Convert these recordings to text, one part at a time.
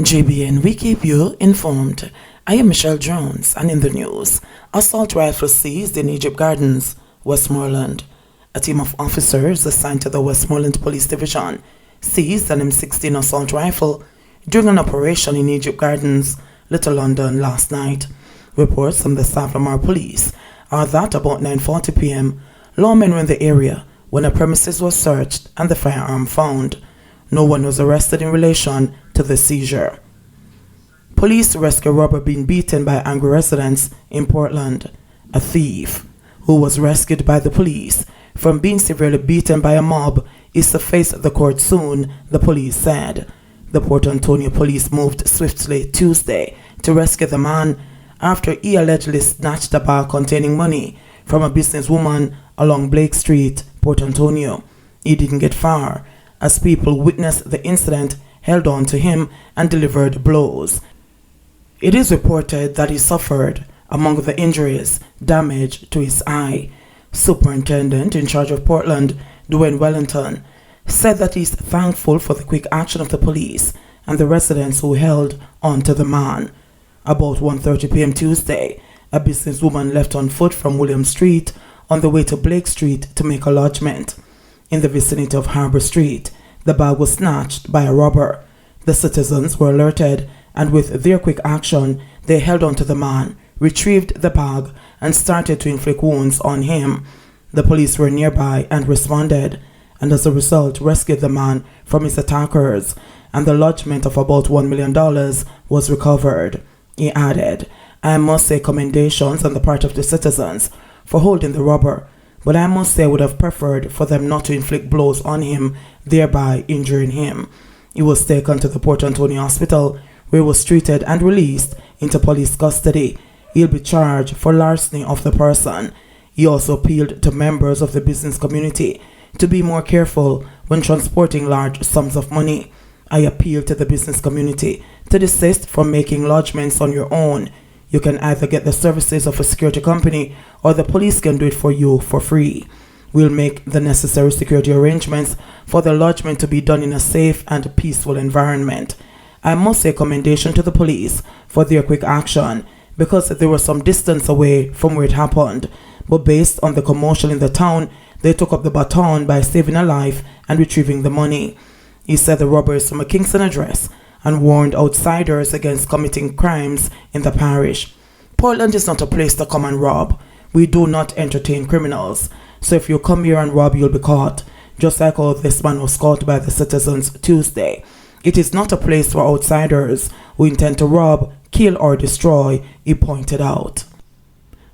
JBN, we keep you informed. I am Michelle Jones, and in the news, assault rifle seized in Egypt Gardens, Westmoreland. A team of officers assigned to the Westmoreland Police Division seized an M16 assault rifle during an operation in Egypt Gardens, Little London, last night. Reports from the Savlamar Police are that about 9:40 p.m., lawmen were in the area when a premises was searched and the firearm found. No one was arrested in relation to the seizure. Police rescue a robber being beaten by angry residents in Portland. A thief who was rescued by the police from being severely beaten by a mob is to face the court soon, the police said. The Port Antonio police moved swiftly Tuesday to rescue the man after he allegedly snatched a bag containing money from a businesswoman along Blake Street, Port Antonio. He didn't get far, as people witnessed the incident, held on to him, and delivered blows. It is reported that he suffered, among the injuries, damage to his eye. Superintendent in charge of Portland, Dwayne Wellington, said that he is thankful for the quick action of the police and the residents who held on to the man. About 1:30 p.m. Tuesday, a businesswoman left on foot from William Street on the way to Blake Street to make a lodgement. In the vicinity of Harbor Street, the bag was snatched by a robber. The citizens were alerted, and with their quick action, they held on to the man, retrieved the bag, and started to inflict wounds on him. The police were nearby and responded, and as a result rescued the man from his attackers, and the lodgement of about $1 million was recovered. He added, "I must say commendations on the part of the citizens for holding the robber, but I must say I would have preferred for them not to inflict blows on him, thereby injuring him." He was taken to the Port Antonio Hospital, where he was treated and released into police custody. He'll be charged for larceny of the person. He also appealed to members of the business community to be more careful when transporting large sums of money. "I appeal to the business community to desist from making lodgements on your own. You can either get the services of a security company or the police can do it for you for free. We'll make the necessary security arrangements for the lodgement to be done in a safe and peaceful environment. I must say commendation to the police for their quick action because they were some distance away from where it happened, but based on the commotion in the town, they took up the baton by saving a life and retrieving the money." He said the robber is from a Kingston address and warned outsiders against committing crimes in the parish. "Portland is not a place to come and rob. We do not entertain criminals. So if you come here and rob, you'll be caught, just like how this man was caught by the citizens Tuesday. It is not a place for outsiders who intend to rob, kill, or destroy," he pointed out.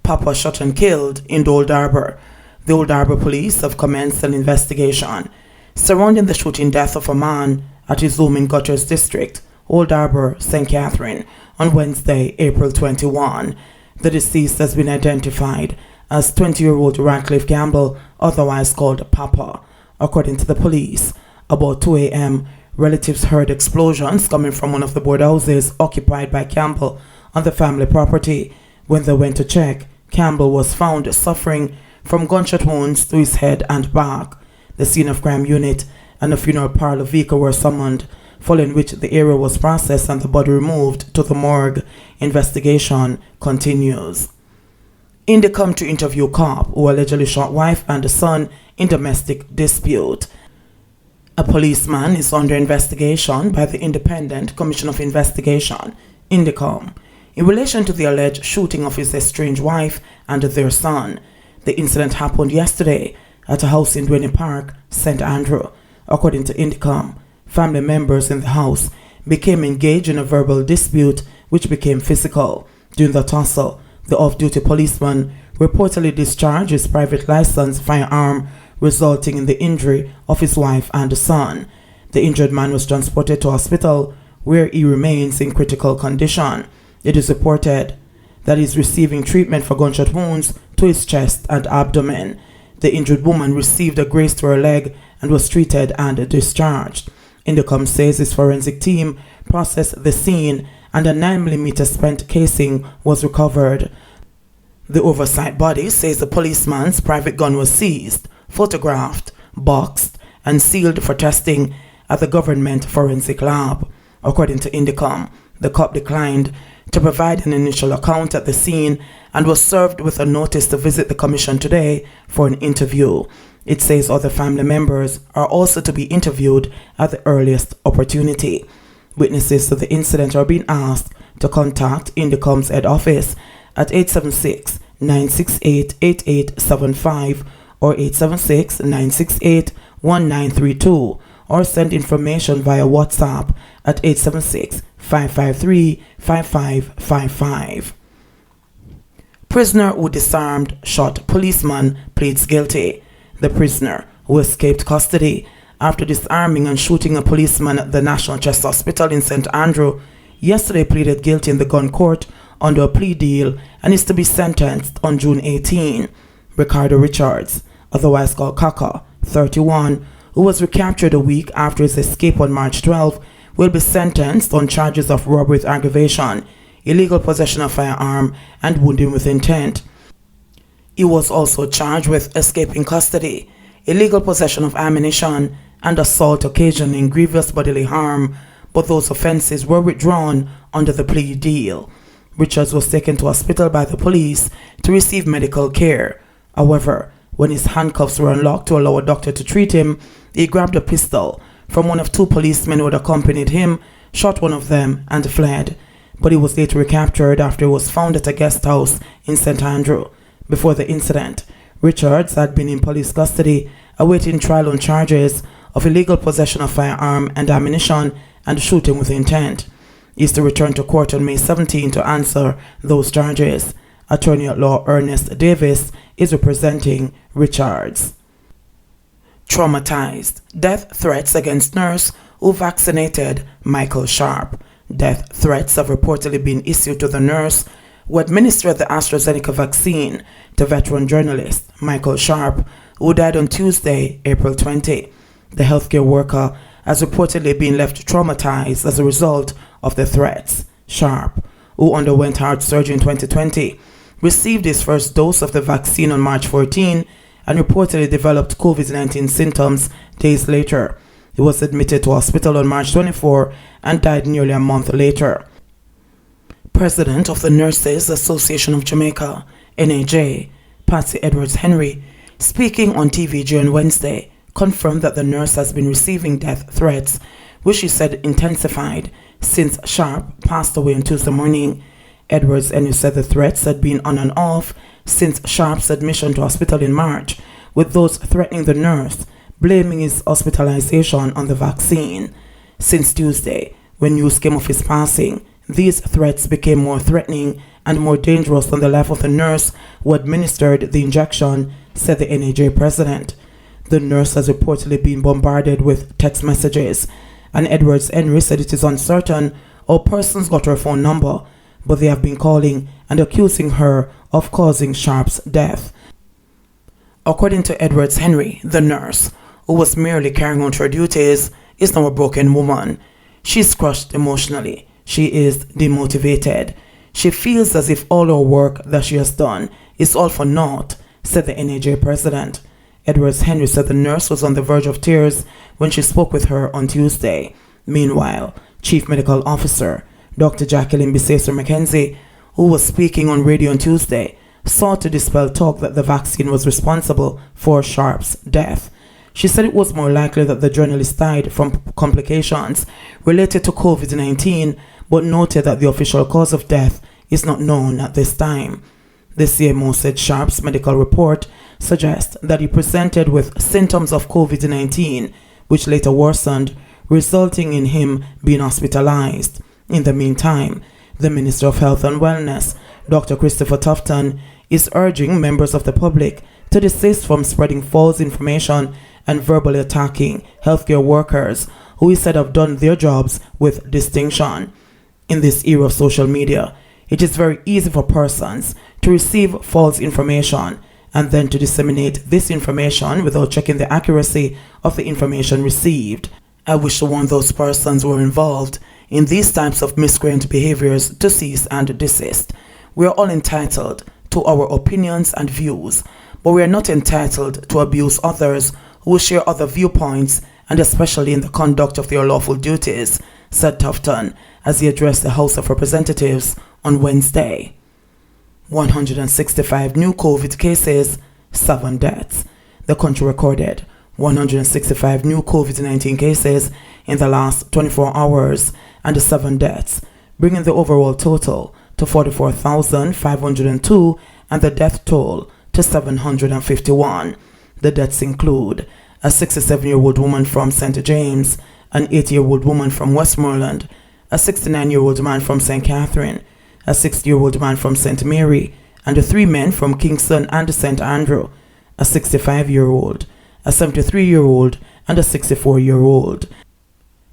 Papa shot and killed in the Old Harbour. The Old Harbour police have commenced an investigation surrounding the shooting death of a man at his home in Gutters District, Old Harbour, St. Catherine, on Wednesday, April 21. The deceased has been identified as 20-year-old Radcliffe Campbell, otherwise called Papa. According to the police, about 2 a.m., relatives heard explosions coming from one of the board houses occupied by Campbell on the family property. When they went to check, Campbell was found suffering from gunshot wounds to his head and back. The scene of crime unit and a funeral parlor vehicle were summoned, following which the area was processed and the body removed to the morgue. Investigation continues. Indy come to interview cop who allegedly shot wife and son in domestic dispute. A policeman is under investigation by the Independent Commission of Investigation, INDECOM, in relation to the alleged shooting of his estranged wife and their son. The incident happened yesterday at a house in Duane Park, St. Andrew. According to INDECOM, family members in the house became engaged in a verbal dispute which became physical. During the tussle, the off-duty policeman reportedly discharged his private license firearm, resulting in the injury of his wife and son. The injured man was transported to hospital, where he remains in critical condition. It is reported that he is receiving treatment for gunshot wounds to his chest and abdomen. The injured woman received a graze to her leg and was treated and discharged. Indicom says his forensic team processed the scene and a 9mm spent casing was recovered. The oversight body says the policeman's private gun was seized, photographed, boxed, and sealed for testing at the government forensic lab. According to Indicom, the cop declined to provide an initial account at the scene and was served with a notice to visit the commission today for an interview. It says other family members are also to be interviewed at the earliest opportunity. Witnesses to the incident are being asked to contact Indicom's head office at 876-968-8875 or 876-968-1932 or send information via WhatsApp at 876-553-5555. Prisoner who disarmed shot policeman pleads guilty. The prisoner, who escaped custody after disarming and shooting a policeman at the National Chest Hospital in St. Andrew, yesterday pleaded guilty in the gun court under a plea deal and is to be sentenced on June 18. Ricardo Richards, otherwise called Kaka, 31, who was recaptured a week after his escape on March 12, will be sentenced on charges of robbery with aggravation, illegal possession of firearm, and wounding with intent. He was also charged with escaping custody, illegal possession of ammunition, and assault occasioning grievous bodily harm, but those offenses were withdrawn under the plea deal. Richards was taken to hospital by the police to receive medical care. However, when his handcuffs were unlocked to allow a doctor to treat him, he grabbed a pistol from one of two policemen who had accompanied him, shot one of them, and fled. But he was later recaptured after he was found at a guest house in St. Andrew. Before the incident, Richards had been in police custody, awaiting trial on charges of illegal possession of firearm and ammunition and shooting with intent. He is to return to court on May 17 to answer those charges. Attorney at law Ernest Davis is representing Richards. Traumatized. Death threats against nurse who vaccinated Michael Sharp. Death threats have reportedly been issued to the nurse who administered the AstraZeneca vaccine to veteran journalist Michael Sharp, who died on Tuesday, April 20. The healthcare worker has reportedly been left traumatized as a result of the threats. Sharp, who underwent heart surgery in 2020, received his first dose of the vaccine on March 14 and reportedly developed COVID-19 symptoms days later. He was admitted to hospital on March 24 and died nearly a month later. President of the Nurses Association of Jamaica, NAJ, Patsy Edwards Henry, speaking on TVG on Wednesday, confirmed that the nurse has been receiving death threats, which she said intensified since Sharp passed away on Tuesday morning. Edwards Henry said the threats had been on and off since Sharp's admission to hospital in March, with those threatening the nurse blaming his hospitalization on the vaccine. Since Tuesday, when news came of his passing, these threats became more threatening and more dangerous than the life of the nurse who administered the injection, said the NAJ president. The nurse has reportedly been bombarded with text messages, and Edwards Henry said it is uncertain how persons got her phone number, but they have been calling and accusing her of causing Sharp's death. According to Edwards Henry, the nurse, who was merely carrying out her duties, is now a broken woman. She is crushed emotionally. She is demotivated. She feels as if all her work that she has done is all for naught, said the NAJ president. Edwards Henry said the nurse was on the verge of tears when she spoke with her on Tuesday. Meanwhile, Chief Medical Officer Dr. Jacqueline Biseso McKenzie, who was speaking on radio on Tuesday, sought to dispel talk that the vaccine was responsible for Sharp's death. She said it was more likely that the journalist died from complications related to COVID-19, but noted that the official cause of death is not known at this time. The CMO said Sharp's medical report suggests that he presented with symptoms of COVID-19, which later worsened, resulting in him being hospitalized. In the meantime, the Minister of Health and Wellness, Dr. Christopher Tufton, is urging members of the public to desist from spreading false information and verbally attacking healthcare workers who he said have done their jobs with distinction. In this era of social media, it is very easy for persons to receive false information and then to disseminate this information without checking the accuracy of the information received. I wish to warn those persons who are involved in these types of miscreant behaviors to cease and desist. We are all entitled to our opinions and views, but we are not entitled to abuse others who share other viewpoints and especially in the conduct of their lawful duties, said Tufton as he addressed the House of Representatives on Wednesday. 165 new COVID cases, 7 deaths. The country recorded 165 new COVID-19 cases in the last 24 hours and 7 deaths, bringing the overall total to 44,502 and the death toll to 751. The deaths include a 67-year-old woman from St. James, an 80-year-old woman from Westmoreland, a 69-year-old man from St. Catherine, a 60-year-old man from St. Mary, and 3 men from Kingston and St. Andrew, a 65-year-old, a 73-year-old, and a 64-year-old.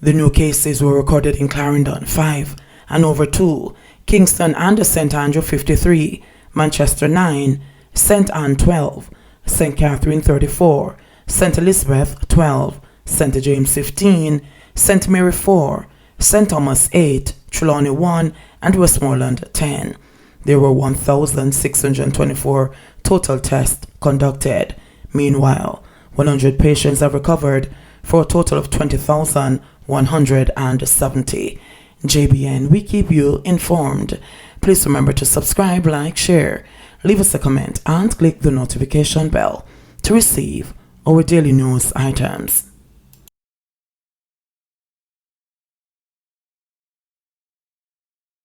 The new cases were recorded in Clarendon, 5, Hanover 2, Kingston and St. Andrew 53, Manchester 9, St. Anne 12, St. Catherine 34, St. Elizabeth 12, St. James 15, St. Mary 4, St. Thomas 8, Trelawney 1, and Westmoreland 10. There were 1,624 total tests conducted. Meanwhile, 100 patients have recovered for a total of 20,170. JBN, we keep you informed. Please remember to subscribe, like, share, leave us a comment, and click the notification bell to receive our daily news items.